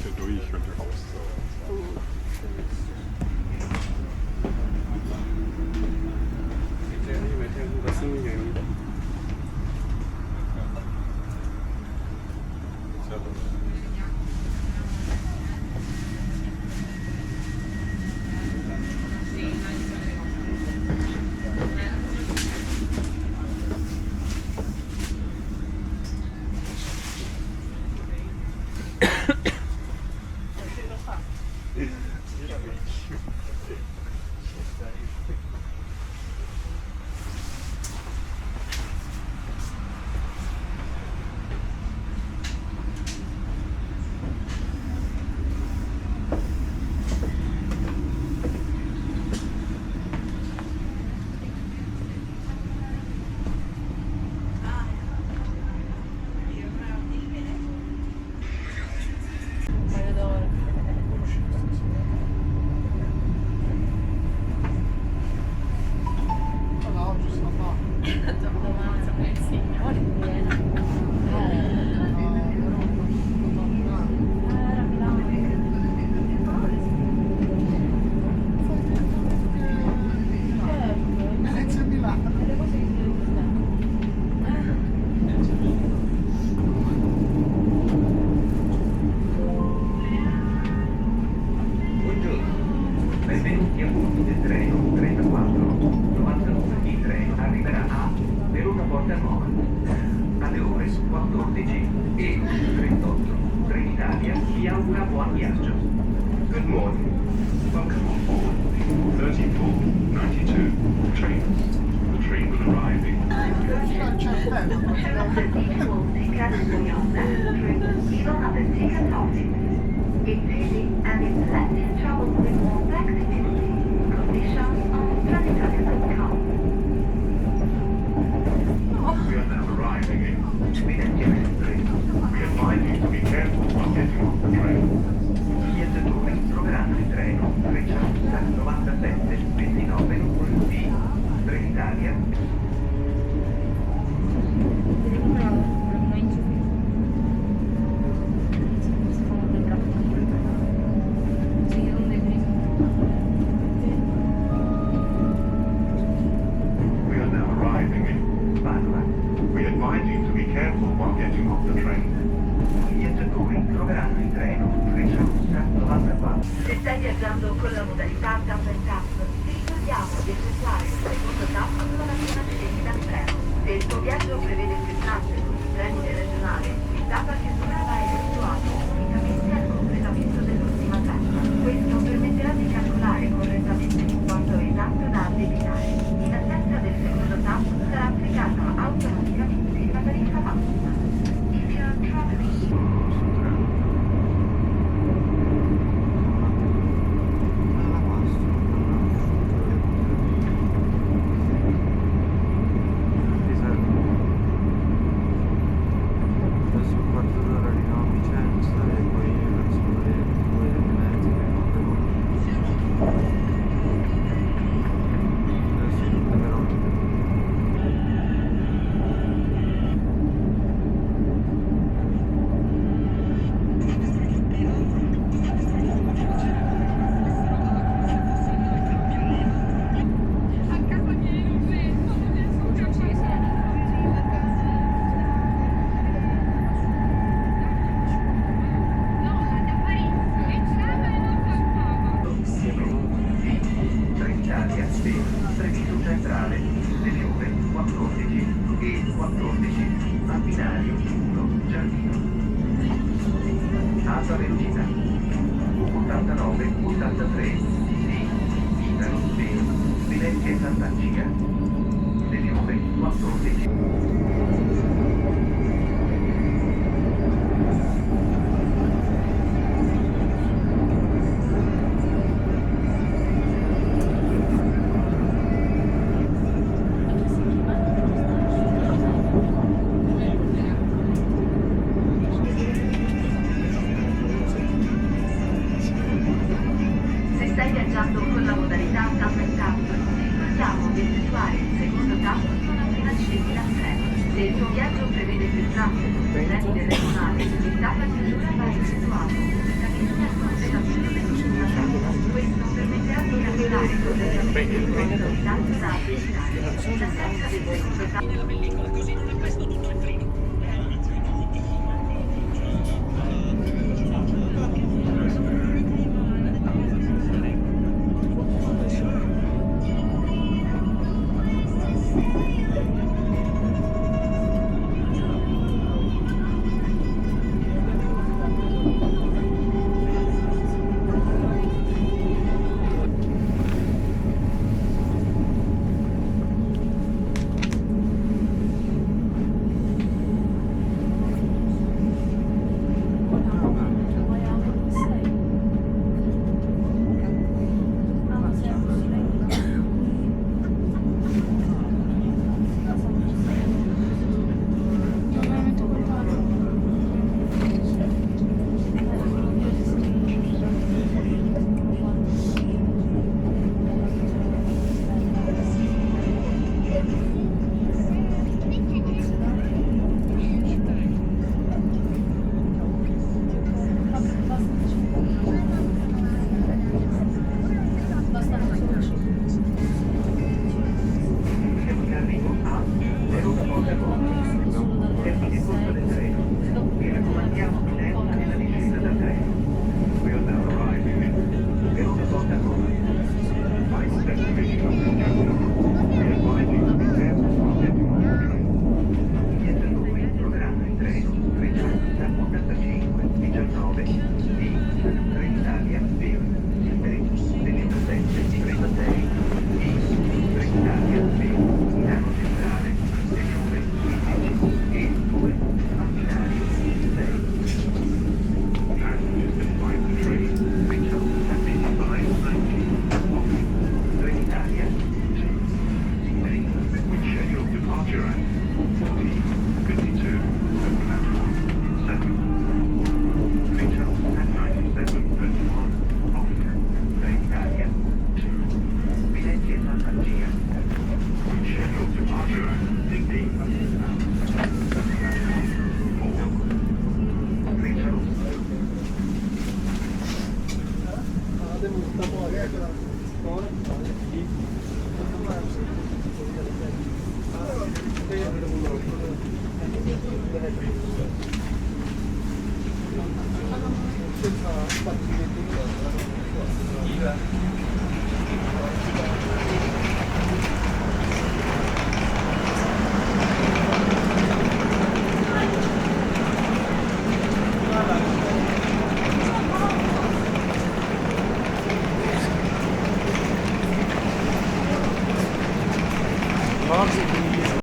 Mitte durch und raus. Benvenuti a bordo del treno 3499. Il treno arriverà a Verona Porta Nuova alle ore 14 e 38. Trenitalia vi augura buon viaggio. Good morning. Welcome on board 3492 train. The train will arrive in Italy and its Latin travels with more flexibility. Conditions on planetarium.com. We are now arriving in Sweden Train. We advise you to be careful while getting off the train. Gli viaggiatori troveranno il treno 397 29 di Trenitalia. Se stai viaggiando con la modalità Tap and Tap, ti ricordiamo di effettuare il secondo tap non appena scendi dal treno. Se il tuo viaggio prevede più tratte con il termine regionale, il tap a chiusura va effettuato unicamente al completamento dell'ultima tratta. Questo permetterà di calcolare correttamente l'importo esatto da addebitare. In assenza del secondo tap sarà applicata automaticamente la tariffa massima. If you're traveling servizio centrale delle ore 14 e 14 a binario 1 Giardino. Alta velocità 89-83 di Italo Venezia e Sant'Angela delle ore 14. Con la modalità Tap and Tap, ti ricordiamo di effettuare il secondo tap non appena scendi dal treno. da Trenitalia. L'assenza del seguito in arrivo a Verona Pordenone. Termine corso del treno. Vi raccomandiamo prudenza nella discesa dal treno. We are now arriving in Verona Pordenone. Final destination Giacomo. We advise you to be careful while getting on the train. I viaggiatori troveranno il treno 385 19 di Trenitalia Via. Il treno 27 36 di Trenitalia Via. Milano Centrale, stazione 15 e 2, Binario 6. Passengers advise the train reach home at 55:19 Trenitalia 2. With scheduled departure at 14:52 at platform 7. Reach home at 97:21 off Trenitalia 2. Biglietti e fantasia. Scheduled departure at 15. Reach home. senza sbattimenti